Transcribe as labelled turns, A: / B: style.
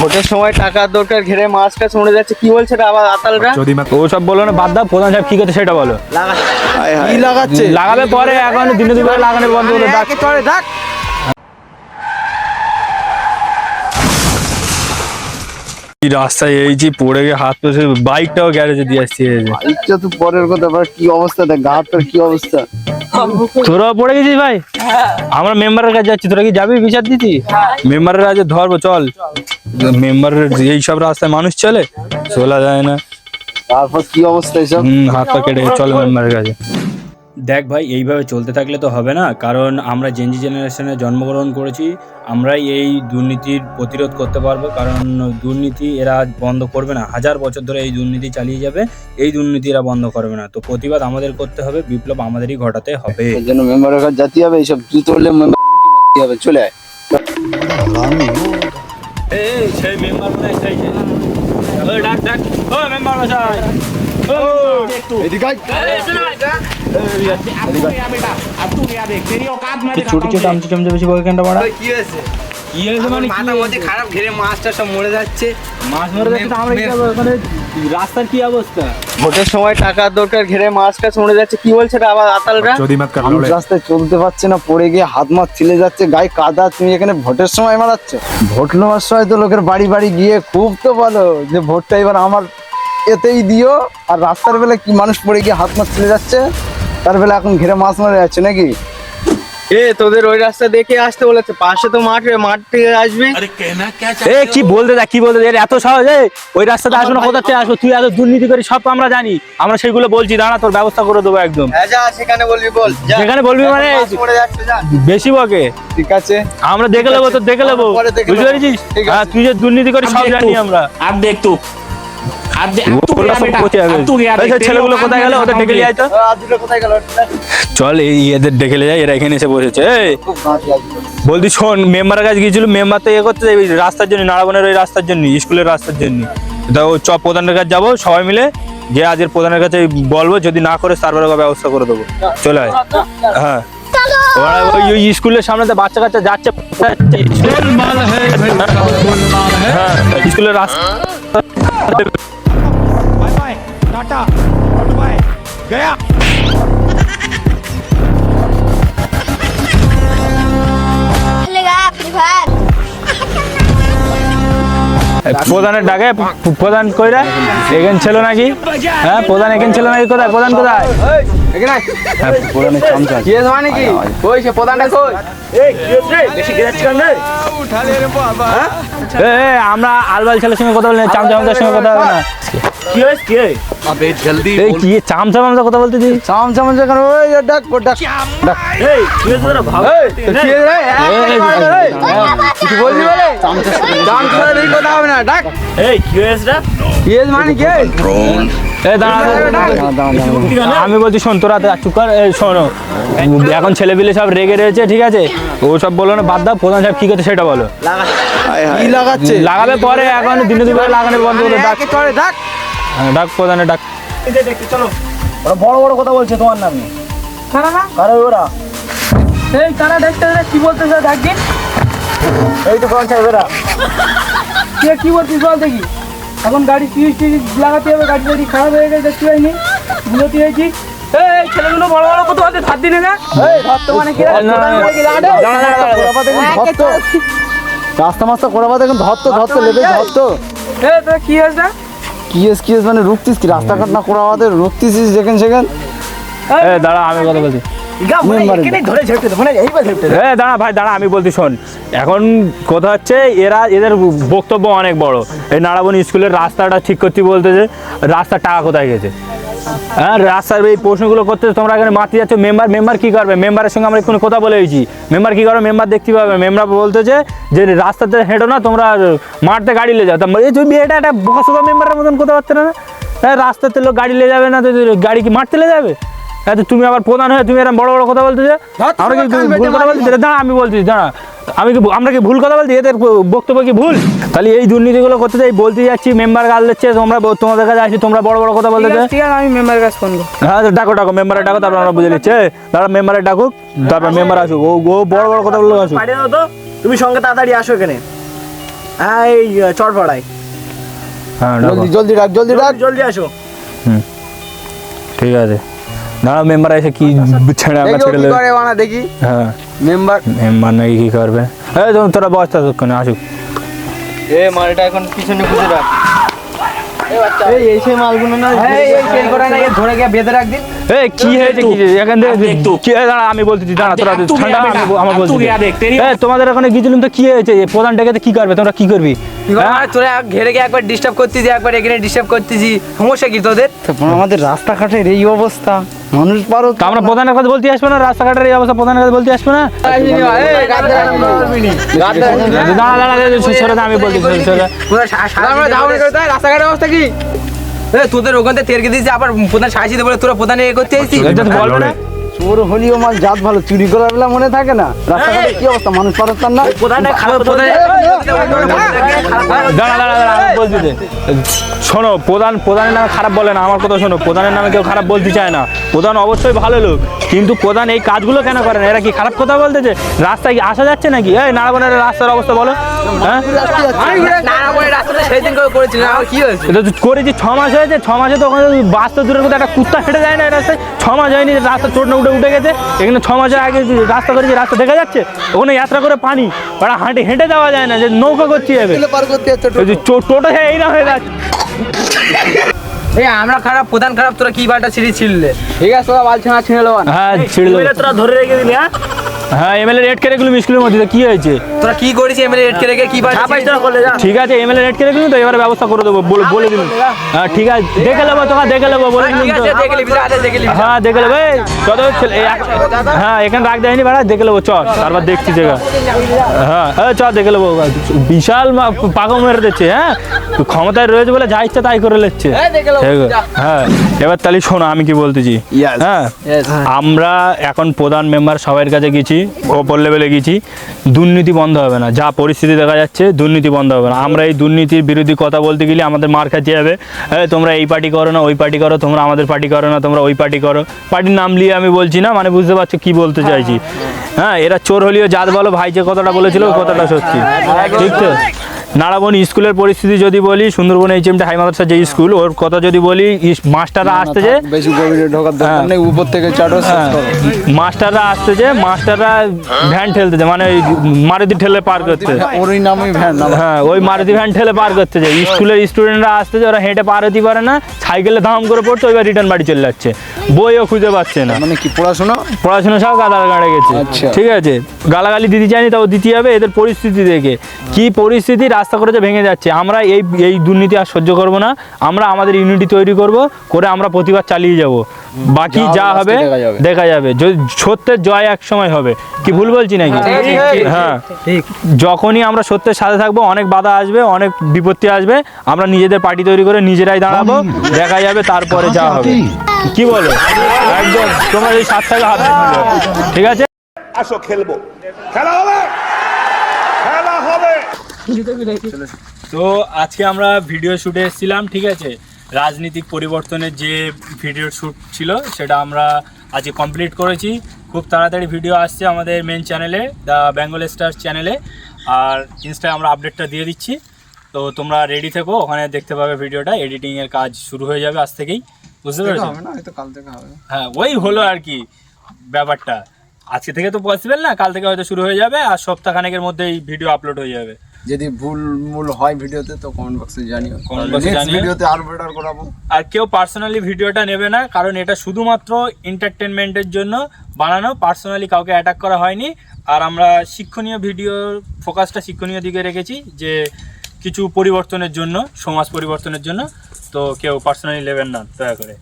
A: ভোটের সময় টাকার দরকার, ঘেরে মাছ টাছ মরে যাচ্ছে, কি বলছে আবার আতালরা?
B: ও সব বলো না, বাদ দাও। প্রধান সাহেব কি করছে সেটা বলো।
A: কি লাগাচ্ছে?
B: লাগাবে পরে, এখন দিনে দুপুরে লাগানো বন্ধ করে ডাক। রাস্তায় এই যে পড়ে গিয়ে হাত পড়ে, বাইকটাও গ্যারেজে দিয়ে আসছে।
A: বাইকটা তো পরের কথা, আবার কি অবস্থা দেখ, গা হাতের কি অবস্থা।
B: তোরাও পড়ে গেছিস ভাই? আমরা মেম্বারের কাছে যাচ্ছি, তোরা কি যাবি বিচার দিতি? মেম্বারের কাছে ধরবো, চল। মেম্বারের এইসব রাস্তায় মানুষ চলে, চলা যায় না।
A: তারপর কি অবস্থা এসব?
B: হাত পা কেটে চল মেম্বারের কাছে। দেখ ভাই, এইভাবে চলতে থাকলে তো হবে না, কারণ আমরা জেনজি জেনারেশনে জন্মগ্রহণ করেছি। আমরাই এই দুর্নীতির প্রতিরোধ করতে পারবো, কারণ দুর্নীতি এরা বন্ধ করবে না। 1000 বছর ধরে এই দুর্নীতি চালিয়ে যাবে, এই দুর্নীতি এরা বন্ধ করবে না। তো প্রতিবাদ আমাদের করতে হবে, বিপ্লব আমাদেরই ঘটাতে হবে।
A: এর জন্য মেম্বারের কাছে যেতে হবে, এইসব কি করলে মেম্বার হবে, চলে আয়।
B: এই সেই মেম্বার মনে হয়, ওই ডাক ও মেম্বার মশাই, ছোট ছোট আমচে চমচে বেশি বয়কেনটা বাড়া।
A: কি হয়েছে?
B: কি হয়েছে মানে
A: মাথার মধ্যে খারাপ, ঘেরে মাছটা সব মরে যাচ্ছে।
B: মাছ মরে যাচ্ছে তো আমরা কি করবো? ওখানে রাস্তার কি অবস্থা?
A: ভোটের সময় টাকার দরকার, ঘেরে মাছ টাছ মরে যাচ্ছে, কি বলছে আবার আতালরা? আমি রাস্তায় চলতে পারছি না, পড়ে গিয়ে হাত মাছ ছিলে যাচ্ছে, গায়ে কাদা। তুমি এখানে ভোটের সময় মারাচ্ছ? ভোট নেওয়ার সময় তো লোকের বাড়ি বাড়ি গিয়ে খুব তো বলো যে ভোটটা এবার আমার এতেই দিও, আর রাস্তার বেলা কি মানুষ পড়ে গিয়ে হাত মাছ ছিলে যাচ্ছে, তার বেলা এখন ঘেরে মাছ মারা যাচ্ছে নাকি? তোদের ওই রাস্তা দেখে আসতে বলেছে, পাশে তো মাঠ থেকে আসবি।
B: এ কি বলতে দা, কি বলতে দা, এত সহজ? ওই রাস্তাতে আসবো না, কোথা থেকে আসবো? তুই এত দুর্নীতি করি সব আমরা জানি, আমরা সেগুলো বলছি। দাঁড়া, তোর ব্যবস্থা করে দেবো একদম।
A: সেখানে বলবি, বল
B: যেখানে বলবি, মানে বেশি বকে।
A: ঠিক আছে,
B: আমরা দেখে নেবো, তোর দেখে নেবো, বুঝতে পেরেছিস? হ্যাঁ, তুই যে দুর্নীতি করি সব জানি আমরা।
C: আর দেখ তো
B: ছেলেগুলো কোথায় গেল? ওদের ডেকে নিয়ে আয় তো।
A: কোথায় গেল?
B: চল, এই এদের ডেকে নিয়ে যাই, এরা এখানে এসে বসেছে। বলতি শোন, মেম্বারের কাছে গিয়েছিল, মেম্বার তো করতে এই রাস্তার জন্য, নারাবনের ওই রাস্তার জন্য, স্কুলের রাস্তার জন্য। তা ও প্রধানের কাছে যাবো সবাই মিলে, যে আজের প্রধানের কাছে বলবো, যদি না করে তারপরে ব্যবস্থা করে দেবো। চলে আয়। হ্যাঁ, ওই স্কুলের সামনে তো বাচ্চা কাচ্চা যাচ্ছে, স্কুলের রাস্তা।
D: टाटा बाय गया।
B: প্রধানের ডাকে, প্রধান কইরা এখানে ছিল নাকি? হ্যাঁ, প্রধান এখানে ছিল নাকি? কোথায় প্রধান? কোথায় প্রধানের চামচা?
A: কি মানে কি? কই সে প্রধানটা কই?
B: আমরা আলবাল ছেলের সঙ্গে কথা বলি, চামচা মামচার সঙ্গে কথা হবে না। কি হয়েছে? কি হয়? এই কি চামচা মামচা কথা বলতে দিই?
A: চামচা মামচা কেন? ওই ডাক ডাক ডাক।
B: এই কি হয়েছে তোরা ভাব?
A: কিছু বলবি বলে? চামচা এই কথা হবে না, ডাক।
B: এই কি হয়েছে রে?
A: কি মানে কি?
B: এই দাঁড়া, আমি বলছি শোন, তোরা চুপ কর। এই শোনো, এখন ছেলেপিলে সব রেগে রয়েছে, ঠিক আছে? ও সব বলো না, বাদ দাও। প্রধান সাহেব কি করছে সেটা বলো।
A: কি লাগাচ্ছে?
B: লাগাবে পরে, এখন দিনে দুপুরে লাগানো বন্ধ করে ডাক।
A: ডাক
B: ডাক প্রধানে ডাক।
A: চলো, ওরা বড় বড় কথা বলছে তোমার নামে। কারা ওরা?
E: এই তারা দেখতে কি বলতেছে দেখি।
A: এই তো কোন সাহেব এরা?
E: কি বলছিস বল দেখি। এখন গাড়ি সুইচ লাগাতে হবে, গাড়ি খারাপ হয়ে গেছে, দেখতে পাইনি, বুঝতে পেরেছি। এই ছেলেগুলো বড় বড় কথা বলতে ধার দিনে না।
A: ধরতো মানে কি? রাস্তা মাস্তা করাবা দেখুন, ধরতো লেবে ধরতো।
E: তোরা কি হয়েছে?
A: কি মানে রুখতিস কি? রাস্তাঘাট না করাবাতে রুখতিস যেখানে সেখানে।
B: দাঁড়া, আমি কথা বলছি। দাঁড়া ভাই, দাঁড়া, আমি বলছি শোন। এখন কথা হচ্ছে, এদের বক্তব্য অনেক বড়। এই নারাবন স্কুলের রাস্তাটা ঠিক করতে বলতেছে, রাস্তার টাকা কোথায় গেছে? হ্যাঁ, রাস্তার এই প্রশ্নগুলো করতে তোমরা এখানে মাতি যাচ্ছ। মেম্বার কি করবে? মেম্বারের সঙ্গে আমরা কোনো কথা বলেছি, মেম্বার কি করবে? মেম্বার দেখতে পাবে। মেম্বার বলতেছে যে রাস্তাতে হেঁটো না, তোমরা মাঠতে গাড়ি নিয়ে যাও। তুমি এটা একটা বোকাসোকা মেম্বারের মতন কথা পারতে না? হ্যাঁ, রাস্তাতে লোক গাড়ি নিয়ে যাবে না, তো গাড়ি কি মাঠতে নিয়ে যাবে? হ্যাঁ, তুমি আবার প্রধান হয়ে তুমি এরকম বড় বড় কথা বলতেছে। আমরা কি ভুল কথা বলছি? দাঁড়া, আমি বলছি, দাঁড়া, আমরা কি ভুল কথা বলছি? এদের বক্তব্য কি ভুল? তাহলে এই দুর্নীতিগুলো করতে যাই বলতে যাচ্ছি, মেম্বার গাল দিচ্ছে, তোমরা তোমাদের কাছে আসছি, তোমরা বড় বড় কথা বলতে।
E: আমি মেম্বারের কাছে ফোন করব।
B: হ্যাঁ, ডাকো মেম্বারে ডাকো, তারপর আমরা বুঝে নিচ্ছে। দাঁড়া, মেম্বারে ডাকুক, তারপর মেম্বার আসুক। ও বড় বড় কথা বললো আসুক।
C: তুমি সঙ্গে তাড়াতাড়ি আসো এখানে।
E: এই চটপাড়ায়।
B: হ্যাঁ
A: জলদি জলদি রাখ, জলদি রাখ।
E: জলদি আসো।
B: ঠিক আছে, দাঁড়াও মেম্বার এসে কি ছেড়ে আমরা
A: দেখি ও
B: ছেড়ে
A: কি
B: দেবে।
A: করে বানা দেখি
B: হ্যাঁ
A: মেম্বার।
B: মেম্বার নাকি কি করবে? এই তোরা বস্তা ততক্ষণে আসুক।
A: এ মালটা এখন পিছনে খুঁজে রাখ। এই সেই মালগুলো না
E: এই সেল করে না, ধরে গিয়ে বেঁধে রাখ দিন।
B: এই কি হয়েছে কি এখান থেকে কি দাঁড়া আমি বলতেছি, দাঁড়া তোরা ঠান্ডা আমার বলছি। এই তোমাদের ওখানে গিয়েছিলাম তো কি হয়েছে? প্রধান ডেকে কি করবে, তোমরা কি করবি?
E: তোরা ঘেরে গিয়ে একবার ডিস্টার্ব করতেছি, একবার এখানে ডিস্টার্ব করতেছি, সমস্যা কি তোদের?
A: আমাদের রাস্তাঘাটের এই অবস্থা, মানুষ পারো
B: তা আমরা প্রধানের কথা বলতে আসবো না? রাস্তাঘাটের এই অবস্থা প্রধানের কথা বলতে আসবো না? দাঁড়া দাঁড়া সরে দা, আমি বলছি সরে।
E: রাস্তাঘাটের অবস্থা কি? তোদের ওখান থেকে তেরকে দিয়েছে, আবার প্রধান সাহায্য বলে তোরা প্রধান এ করতে এসেছিস।
B: বলবে না
A: চোর হলিও মাল জাত ভালো, চুরি করার বেলা মনে থাকে না? রাস্তাঘাটে কি অবস্থা, মানুষ পারতাম না।
B: দাঁড়া দাঁড়া দাঁড়া আমি বলছি যে, শোনো প্রধানের নামে খারাপ বলে না, আমার কথা শোনো। প্রধানের নামে কেউ খারাপ বলতে চায় না, প্রধান অবশ্যই ভালো লোক, কিন্তু প্রধান এই কাজগুলো কেন করে না? এরা কি খারাপ কথা বলতেছে? রাস্তায় কি আসা যাচ্ছে নাকি? এই নারাবনের রাস্তার অবস্থা বলো। হ্যাঁ
E: সেদিন করেছিলাম, আর কি হয়েছে?
B: এটা তো করেছি 6 মাস হয়েছে, 6 মাসে তো ওখানে বাস তো দূরের কথা একটা কুত্তা হেঁটে যায় না এই রাস্তায়। 6 মাস হয়নি, রাস্তা চোট না উঠে গেছে। এখানে 6 মাসের আগে রাস্তা করেছি, রাস্তা দেখা যাচ্ছে। ওখানে যাত্রা করে পানি, ওরা হেঁটে যাওয়া যায় না, যে নৌকা করতে যাবে।
A: পার করতে যাচ্ছে
B: টোটো এই না হয়ে যাচ্ছে।
E: এই আমরা খারাপ, প্রধান খারাপ, তোরা কি বালটা ছিঁড়লে? ঠিক আছে, তোরা বাল ছেঁড়া ছিঁড়ে নেওয়া।
B: হ্যাঁ ছিঁড়লো,
E: তোরা ধরে রেখে দিলি।
B: হ্যাঁ এমএলএ রেড করে গেলো স্কুলের মধ্যে, কি হয়েছে?
E: তোরা কি করেছিস? এমএলএ রেড করে কি বাল
B: ঠিক আছে, এমএলএ রেড করে গেলো তো, এবারে ব্যবস্থা করে দেবো বলে দিন। হ্যাঁ ঠিক আছে, দেখে নেবো, তোকে দেখে নেবো বলে দিন তো। হ্যাঁ দেখে নেবো, হ্যাঁ এখানে রাখ দেয়নি ভাড়া, দেখে নেবো চল, তারপর দেখছি জায়গা। হ্যাঁ চল দেখে নেবো, বিশাল পাকা মেরে দিচ্ছে। হ্যাঁ ক্ষমতায় রয়েছে বলে যা ইচ্ছা তাই করে নিচ্ছে। হ্যাঁ এবার তাহলে শোনো আমি কি বলতেছি। হ্যাঁ আমরা এখন প্রধান মেম্বার সবার কাছে গেছি, ওপর লেভেলে গেছি, দুর্নীতি বন্ধ হবে না। যা পরিস্থিতি দেখা যাচ্ছে দুর্নীতি বন্ধ হবে না। আমরা এই দুর্নীতির বিরোধী কথা বলতে গেলে আমাদের মার খাইতে হবে। তোমরা এই পার্টি করো না, ওই পার্টি করো, তোমরা আমাদের পার্টি করো না, তোমরা ওই পার্টি করো। পার্টির নাম নিয়ে আমি বলছি না, মানে বুঝতে পারছো কি বলতে চাইছি। হ্যাঁ এরা চোর হলেও জাত বলো, ভাই যে কথাটা বলেছিল ওই কথাটা সত্যি, ঠিক তো? নারাবন স্কুলের পরিস্থিতি যদি বলি, সুন্দরবন এইচএমটি হাই মাদ্রাসা যে স্কুল, ওর কথা যদি বলি, মাস্টাররা আসতেছে
A: বেশি গভীরে ঢোকার দরকার নেই, উপর থেকে চাটো শেষ করো।
B: মাস্টাররা আসতেছে, মাস্টাররা ভ্যান ঠেলতেছে, মানে ওই মারুতি ঠেলে পার করতে।
A: ওরই নামই ভ্যান।
B: হ্যাঁ ওই মারুতি ভ্যান ঠেলে পার করতেছে। স্কুলের স্টুডেন্টরা আসতেছে, ওরা হেঁটে পার হতে পারে না, সাইকেলে ধাম করে পড়ছে, ওইবার রিটার্ন বাড়ি চলে যাচ্ছে, বইও খুঁজে পাচ্ছে না।
A: মানে কি
B: পড়াশোনা সব গাদার গাড়ে গেছে।
A: আচ্ছা।
B: ঠিক আছে, গালাগালি দিতে চাইনি, তাও দিতে হবে। এদের পরিস্থিতি দেখে কি পরিস্থিতি, রাস্তা করে যে ভেঙে যাচ্ছে। আমরা এই দুর্নীতি আর সহ্য করব না। আমরা আমাদের ইউনিটি তৈরি করব, করে আমরা প্রতিবাদ চালিয়ে যাব। বাকি যা হবে দেখা যাবে। সত্যের জয় এক সময় হবে, কি ভুল বলছি নাকি? হ্যাঁ যখনই আমরা সত্যের সাথে থাকবো, অনেক বাধা আসবে, অনেক বিপত্তি আসবে, আমরা নিজেদের পার্টি তৈরি করে নিজেরাই দাঁড়াবো, দেখা যাবে তারপরে যা হবে। কি বলো? একদম তোমরা এই 7 থেকে হাত মিলাও, ঠিক আছে?
C: আসো খেলবো, খেলা হবে, খেলা হবে।
B: তো আজকে আমরা ভিডিও শুটে এসেছিলাম, ঠিক আছে? রাজনীতিক পরিবর্তনের যে ভিডিও শ্যুট ছিল সেটা আমরা আজকে কমপ্লিট করেছি। খুব তাড়াতাড়ি ভিডিও আসছে আমাদের মেন চ্যানেলে, দ্য বেঙ্গল স্টার চ্যানেলে, আর ইনস্টায় আমরা আপডেটটা দিয়ে দিচ্ছি। তো তোমরা রেডি থেকো, ওখানে দেখতে পাবে ভিডিওটা। এডিটিংয়ের কাজ শুরু হয়ে যাবে আজ থেকেই, বুঝতে পেরেছো? হ্যাঁ ওই হলো আর কি ব্যাপারটা। আজকে থেকে তো পসিবল না, কাল থেকে হয়তো শুরু হয়ে যাবে, আর সপ্তাহখানেকের মধ্যেই ভিডিও আপলোড হয়ে যাবে।
A: যদি ভুল হয় ভিডিওতে তো কমেন্ট বক্সে জানিও, ভিডিওতে আরো বেটার করাবো।
B: আর কেউ পার্সোনালি ভিডিওটা নেবে না, কারণ এটা শুধুমাত্র এন্টারটেনমেন্টের জন্য বানানো, পার্সোনালি কাউকে অ্যাটাক করা হয়নি। আর আমরা শিক্ষণীয় ভিডিও, ফোকাসটা শিক্ষণীয় দিকে রেখেছি, যে কিছু পরিবর্তনের জন্য, সমাজ পরিবর্তনের জন্য। তো কেউ পার্সোনালি নেবেন না দয়া করে।